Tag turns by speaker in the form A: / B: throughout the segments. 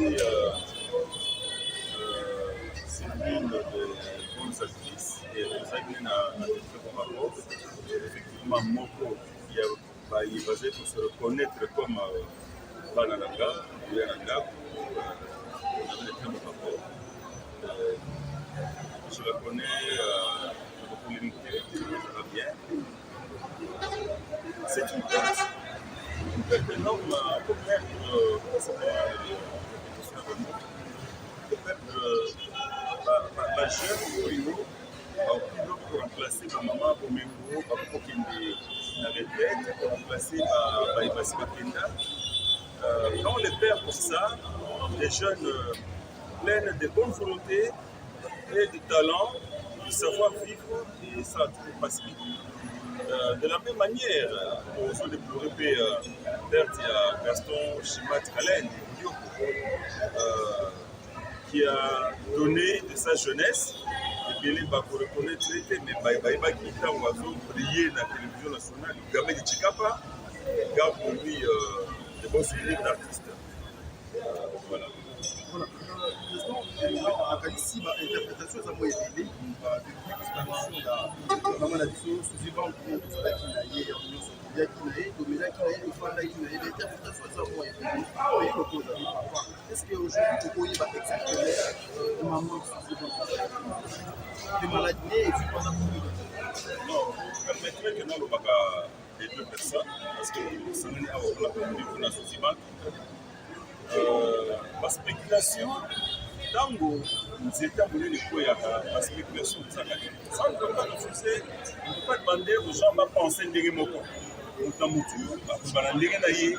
A: passé c'est l'une des bonnes actrices et ça qui n'a pas très bon rapport. Effectivement, Moko, il est basé pour se reconnaître comme Banananga, Yananga, on avait des très bons rapports. Je la connais beaucoup limitée, ça va bien. C'est une perte énorme pour perdre la jeune au niveau pour remplacer ma maman pour mes mots, pour qu'il me retraite, pour remplacer ma Ibasi Bakenda. Quand on les perd pour ça, des jeunes pleins de bonne volonté et de talent, de savoir-vivre, et ça a toujours passé. De la même manière, on se déplorer perte à Gaston Chimat Kalen, qui a donné de sa jeunesse, et bien il va reconnaître, mais il va quitter un oiseau briller dans la télévision nationale, Gamé de Chikapa, garde pour lui de bons souvenirs d'artistes. Voilà.
B: ici interprétation eza moye ebele depuis disparition ya mama na biso suzi banko tozalaki na ye nyonso toyaki na ye tomelaki na ye tofandaki na ye interprétation eza moye ebele oyi lokoza est-ce que aujourd'hui tokoyeba exactement maman suzi banko de maladie ne et puis pendant combien de temps
A: non vous permettrez que nalobaka les deux personnes parce que sangani awa mpona komiku na suzi banko baspéculation ntango nzete monene ekoyaka baspéculation ezaka te sans koma refuse on peut pas demander aux gens bapense ndenge moko moto ya motu akoba na ndenge na ye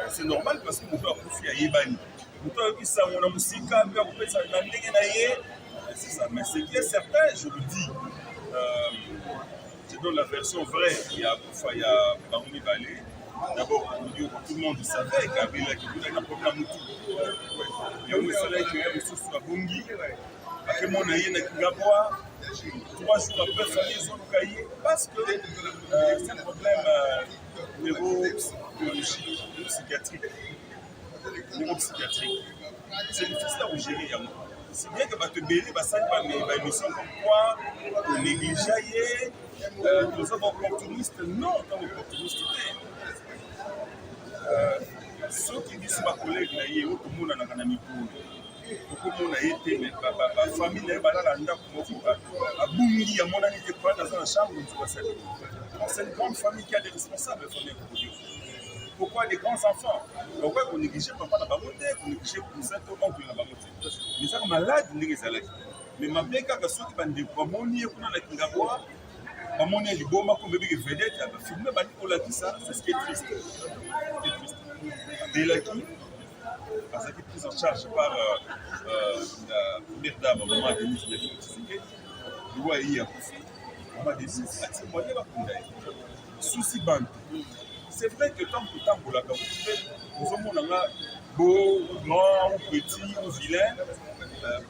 A: c'est normal parce que moto akufi ayebani moto ayoki sango na mosika mpe akopesa na ndenge na ye c'est ça mais ce qui est certain je vous dis je donne la version vraie il y a akufa il y a bango mibale. D'abord, tout le monde savait qu'il y avait un problème. Il y a eu un souci à Bungi, à mon aïe n'a qu'à boire. 3 jours après, ils ont caillé parce que c'est un problème neuropsychologique, psychiatrique. C'est difficile à gérer. C'est bien que tu bénis, ça ne va pas une mission comme quoi, on négligeait, nous sommes opportunistes. Non, on est opportunistes. Soki biso bakolege na ye oyo tomonanaka na mikolo tokomona ye te me bafamile na ye balala ndako moko abungi amonani te koa naza na chambre mosuku asali. C'est une grande famille qui a des responsables famille Kokodio. Pourquoi les grands enfants pourquoi qu'on néglige papa na bango te qu'on néglige cousin to oncle na bango te mais ezaka malade ndenge ezalaki mais mabe kaka soki bandeko bamoni ye kuna na kingabwa bamoni ye liboma ko bebike vedette bafilme bandi kolakisa c'est ce qui est triste. Belaki, parce qu'il est pris en charge par la première dame, maman Denise Tshisekedi, il voit hier maman Denise a témoigné la Koundaï. Souci bande. C'est vrai que tant que temps pour la nous sommes beau, grand, ou petit, ou vilain.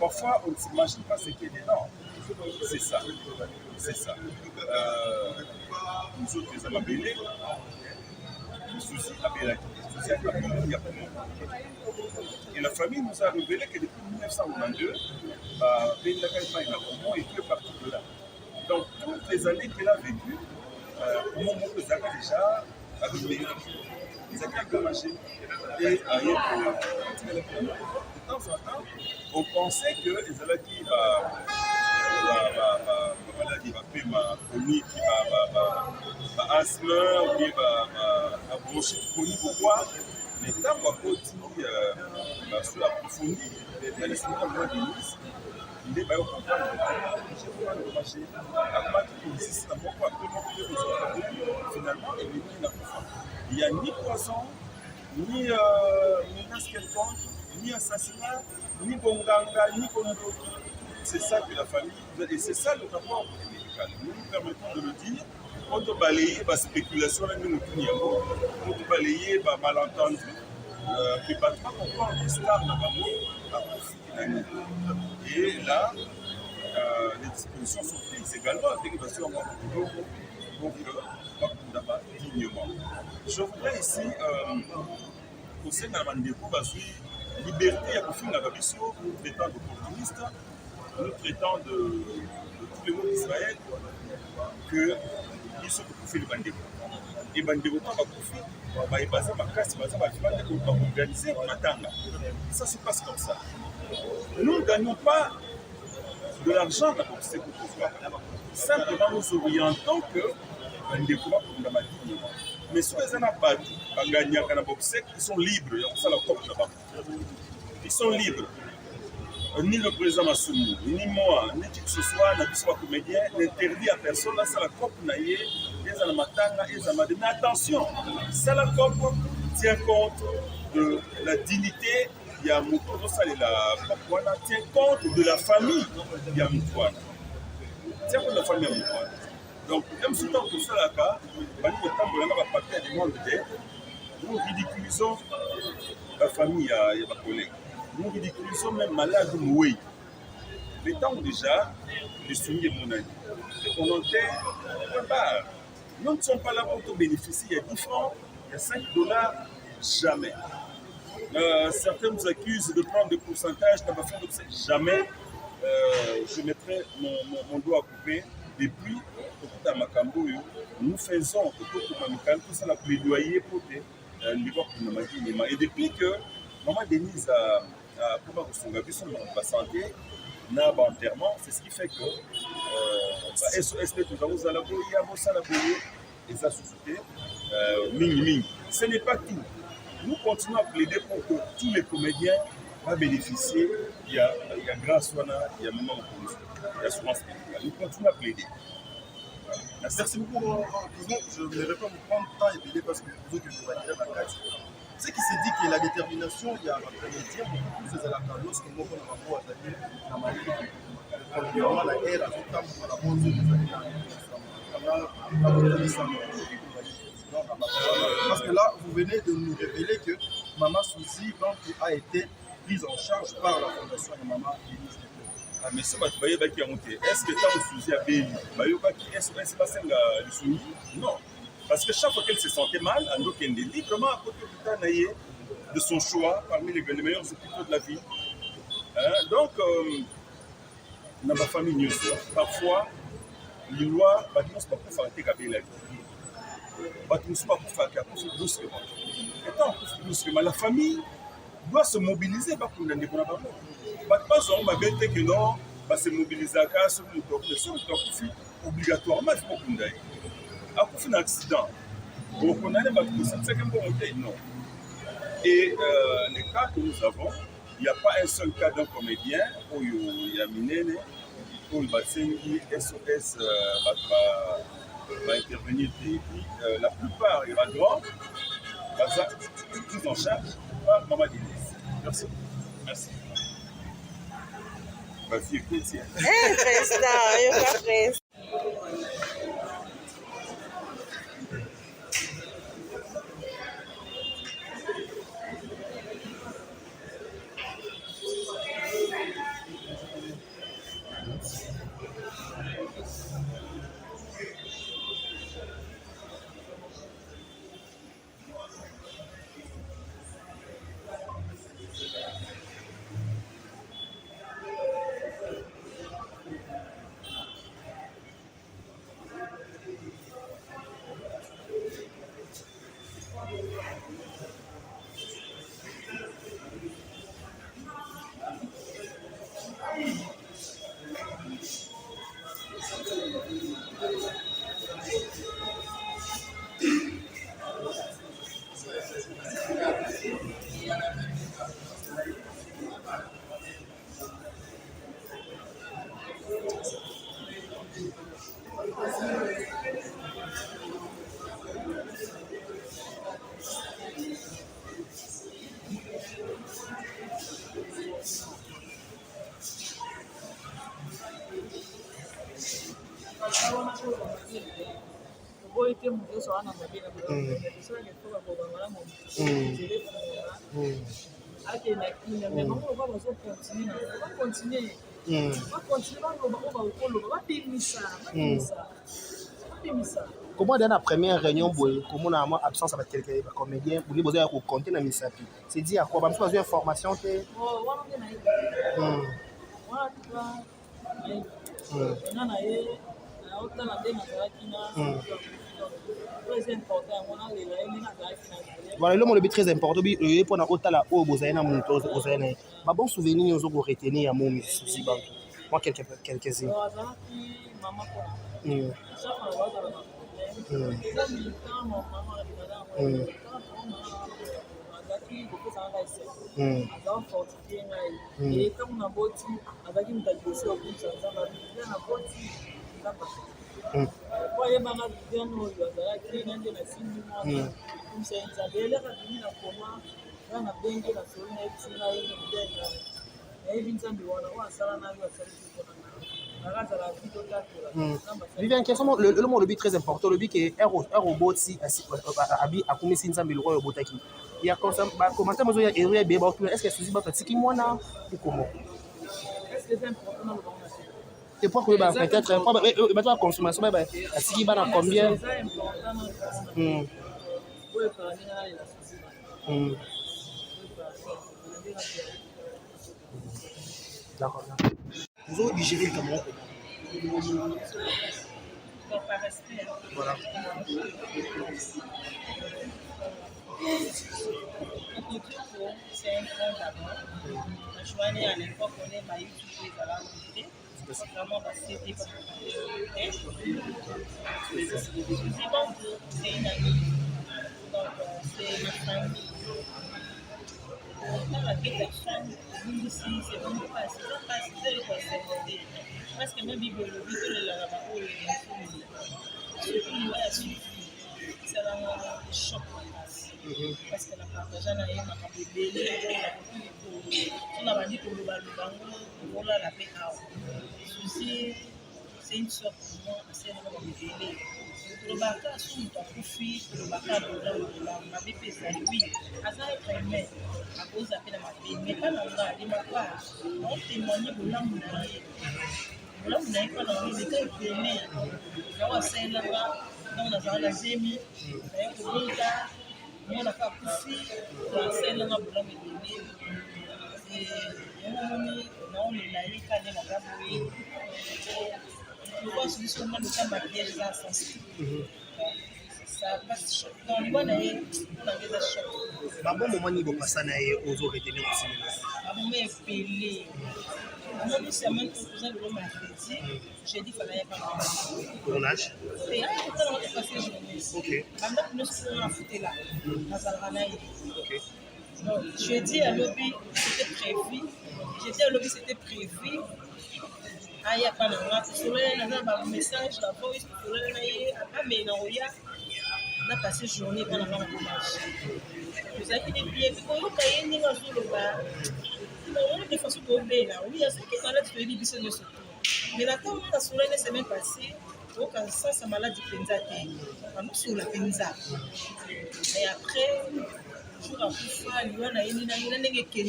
A: Parfois, on ne s'imagine pas ce qui est dedans. C'est ça. C'est ça. Nous autres, les Amabélés, le souci à Belaki. Et la famille nous a révélé que depuis 1992, Bendaka et fait partie de là. Donc, toutes les années qu'elle a vécues, au moment où Zaka déjà avec les Zaka Gamaché et ailleurs, de temps en temps, on pensait que les Alaki maladie va faire ma chronique, ma asthme, ou bien ma bronchite chronique ou quoi. Mais tant qu'on continue à approfondir dans les symptômes de Denise, il est au comprendre le marché. Comment il existe d'abord finalement, il n'y a ni poison, ni menace quelconque, ni assassinat, ni bonganga, ni kondoki. C'est ça que la famille, et c'est ça le rapport médical. Nous nous permettons de le dire. Quand on balaye la spéculation, quand on balaye le malentendu, que pas comprendre l'histoire et là, les dispositions sont prises également avec donc dignement. Je voudrais ici, au sein de la Mandeko, liberté à Kofinga Gabiso, nous traitant d'opportunistes, nous traitant de tous les mots d'Israël, que ils sont pour faire le bandego. Et bandego, quand on va baser ma casse, on va organiser, on attend. Ça se passe comme ça. Nous ne gagnons pas de l'argent dans ce que simplement nous orientons que bandego va pour la matinée. Mais ceux qui ont gagné à Bobsec, ils sont libres. Ils sont libres. Ni le président Massoumou, ni moi, ni qui que ce soit, n'a comédien, n'interdit à personne. Là, c'est la COP, mais attention, ça la COP tient compte de la dignité Yamoutouana, tient compte de la famille Yamoutouana. Tient compte de la famille Yamoutouana. Donc, même si tant que ça, nous ridiculisons la famille et ma collègue. Nous ridiculisons même malade Moué. Mais tant déjà, les soumis mon ami, les volontaires, nous ne sommes pas là pour te bénéficier. Il y a 10 francs, il y a $5, jamais. Certains nous accusent de prendre des pourcentages, jamais je mettrai mon doigt à couper. Depuis, nous faisons tout ça, la plaidoyer pour et depuis que Maman Denise a santé, n'a pas enterrement, c'est ce qui fait que SOS nous allons et ça suscité ce n'est pas tout. Nous continuons à plaider pour que tous les comédiens vont bénéficier. Il y a grâce il y a maman il y a assurance médicale. Nous continuons à plaider.
B: Merci beaucoup. Je ne vais pas vous prendre temps et plaider parce que vous autres, vous allez la carte. Ce qui se dit que la détermination, il y a un métier, beaucoup plus à la lorsque nous avons un rapport à la Mali, premièrement la guerre, à la bonne parce que là, vous venez de nous révéler que Maman Souzi a été prise en charge par la fondation de Maman Denise.
A: Ah, mais si vous voyez qui a monté, est-ce que quand vous Souzi a béni, est-ce que c'est pas ça le soumis? Non. Parce que chaque fois qu'elle se sentait mal, elle doit être librement à côté de son choix parmi les meilleurs hôpitaux de la ville. Donc, dans ma famille, parfois, les lois, ne sont pas pour faire la vie. Ne sont pas pour faire doucement. Étant la famille doit se mobiliser pour nous donner. Pas que non, se mobiliser à ce obligatoirement, il faut qu'on ait. Après un accident, on a non. Et les cas que nous avons, il n'y a pas un seul cas d'un comédien où il y a Minene, où il va SOS va intervenir. La plupart, il y aura grand, prise en charge par Maman Denise. Merci. Merci. Vas-y, écoute.
C: Président, il n'y a pas de
D: comment dans la première réunion comment on a absence avec quelqu'un comédien pour lui poser à compter dans misapi c'est dit à quoi parce que une information que voilà le mot le très important bi pour na otala o bozana na monto bozana ba bon souvenir nous on retenir à mon souci banque moi quelques-uns Vivian, quels sont le mot le but très important, le but qui est un robot si abi akumi sinza mbilo yo botaki. Il y a comme ça commentaire moi il y a bébé est-ce que c'est pas tiki moi na ou comment? Est-ce que c'est important dans le pour que peut-être pas consommation bah tiki ba na combien? D'accord. Vous avez digéré le Cameroun
C: Par respect.
D: Voilà.
C: C'est un grand d'abord. Je suis allé à l'époque, on est à YouTube à la vérité. C'est vraiment parce que c'était pas c'est une amie. Donc, c'est ma famille. Dans la vie personne, nous ici, c'est vraiment pas le conserver. Parce que même bibliologie, que le lavabo, ce qui nous a suffi, c'est un choc. Parce que la partageant a eu ma bébé, on a dit que le ballon, on a la paix. Ceci, c'est une sorte de moi, c'est un bébé. Le baka sous ta profit, le baka de la BP, c'est lui. À ça, être aimé, à cause de ma fille, mais pas dans la démocratie. On témoigne de l'homme. L'homme n'a pas dans les cas aimé. On a celle là, on a la zémi, on a pas profit, on a celle là, on a aimé. Et on est là, il a la gaboue. Je vois seulement le temps maquillage là, ça passe dans le bon air, on a des chocs.
D: Bah bon moment niveau passant aux autres retenir aussi.
C: Ah bon mais pelé. On a seulement que vous le mercredi, j'ai dit fallait pas.
D: Tournage.
C: Et on a passé journée.
D: OK.
C: Maintenant nous sommes en fouté là. Dans Alranaï.
D: OK.
C: Donc jeudi à lobby c'était prévu. Jeudi à lobby c'était prévu. Ah, il y a pas de message, la voice, mais on a passé journée pendant la marche. Vous avez des billets, vous avez des de façon oui, il y a ceux qui sont là, tu peux dire que c'est mais la temps où la soirée s'est même passée, donc ça maladie penza, nous sur la penza. Et après, jour après fois, il y a une qui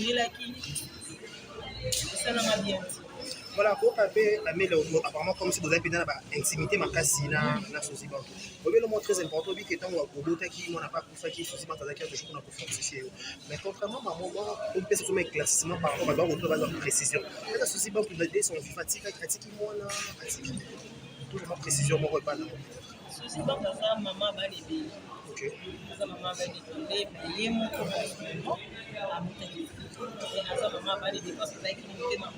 C: ça n'a pas bien.
D: Voilà, pour apparemment comme si vous avez dans l'intimité, ma casse, na souci banque. Le mot très important, c'est que au bout qui on n'a pas pour qui souci banque, c'est-à-dire que je ne peux pas faire mais contrairement à mon moment, on peut se soumettre éclaircissement par rapport à votre précision. La souci banque, vous avez son fatigue, critique, moi là, fatigue. Toujours précision, mon repas là.
C: Souci banque, ça maman va les payer.
D: OK.
C: Ça maman va les payer, mais mon correspondant à mon téléphone. Et ça maman va les dépenser avec limité maman.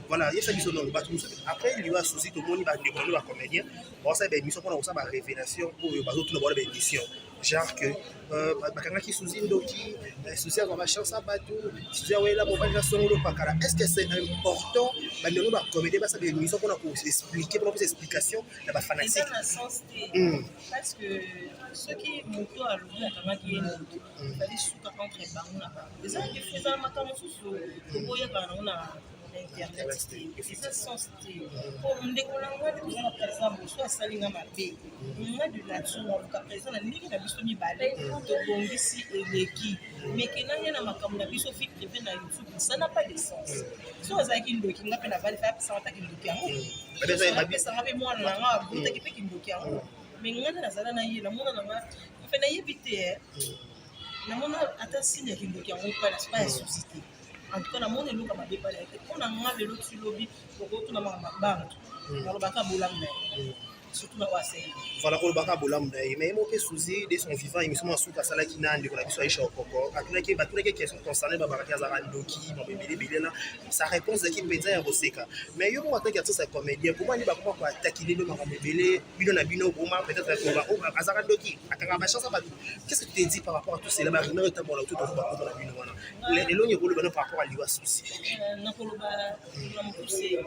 D: Voilà, il y a ça qui sont dans le bateau. Après, il y a souci tout le monde va décoller la comédien. Bon, ça c'est émission pour ça ma révélation pour les bateaux tout le monde émission. Genre que quelqu'un qui souci doki, souci avoir ma chance à bateau, souci ouais là bon pas son le pakala. Est-ce que c'est important bah nous la comédie bah ça des émissions qu'on a pour expliquer pour plus explication la ba fanatique.
C: C'est dans le sens parce que ceux qui montent à l'eau comment qui est il fallait sous contre bango là. Les gens qui faisaient ma temps sous pour boyer par on a internet te eza sens te po ndeko na nga nde toza na présent boso asalinga mabe nga de nature naluka présent na ndenge na biso mibale tobongisi eleki mekenange na makambo na biso fi privé na youtube ça n'a pas de sens so azalaki ndoki nga mpe na vale fa apesanga ta kindoki yango apesanga mpe mwana na nga abotaki mpe kindoki yango me nga nde nazala na ye namona na nga mpe nayebi te namona ata signe ya kindoki yango mpana c'est pas un souci te en tout cas namoni eloko mabe pala ete mpona nga lelo tilobi okotuna mabantu nalobaka bolamu na ye surtout na wasenge
D: voilà olobaka bolamu na ye mais mo mpe suzi de son vivant émission asuka asalaki na ndeko na biso aisha okoko batunaki question concernée babakaki azalaka ndoki mabebelebele na sa réponse ezalaki mpenza ya koseka mais yo moko ataki artiste ya comédien comment ani bakoma koataki lelo makambo ebele bino na bino boma peut-être koloba azalaka ndoki akanga bachance ya bato qu'est-ce que tu te dis par rapport à tout cela barumeur etambola tout ozo bakoma na bino wana elongi ekoloba no par rapport à liwa susi
C: nakoloba na mokuse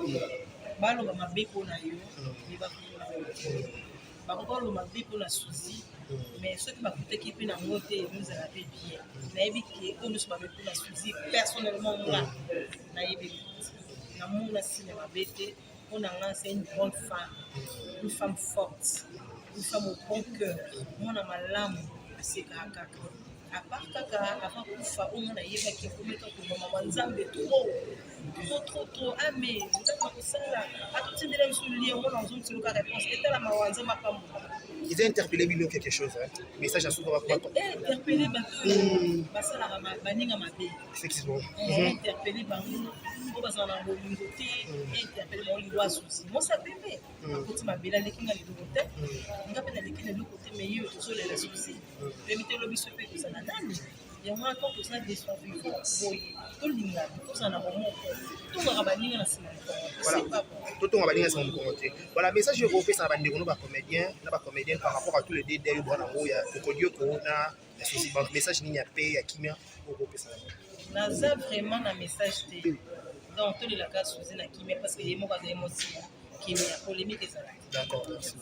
C: baloba mabe mpona yo bakokoloba mabe mpona suzi mais soki bakutaki mpe nango te ezala mpe bien nayebi ke oyo nyonso mabe mpona suzi personnellement nga nayebi namona sine mabe te mpona nga c'est une bonne femme forte une femme au bon cœur mwana malamu asekaka kaka à part kaka avant kufa oyo nayebaki akomeka koboma banzambe trop ame nzambe akosala atotindela biso lie ngo na ozomitiluka réponse etala mawanza mapambola
D: ils ont interpellé bino quelque chose message à souka bakwa
C: interpellé bato basalaka baninga mabe
D: effectivement
C: interpellé bango oyo bazala na bolingo te interpellé bango liwa susi mosa pepe akoti mabele aleki nga leloko te nga mpe naleki na eloko te mais yo tozolela susi pebi te lobi so mpe kozala nani yango wana ntango tozala deson vivant boye tolingana tozala na bomoko tongaka baninga na nsima
D: totonga baninga nsima mokongo te voilà message oyo kopesa na bandeko no bacomédien par rapport à tous les dédés oyo bwana yango ya kokodioko na susi message nini ya pe ya kimia oyo kopesa
C: naza vraiment na message te donc tolelaka susi na kimia parce que ye moko azali mosia kimia polémique ezalaki
D: d'accord merci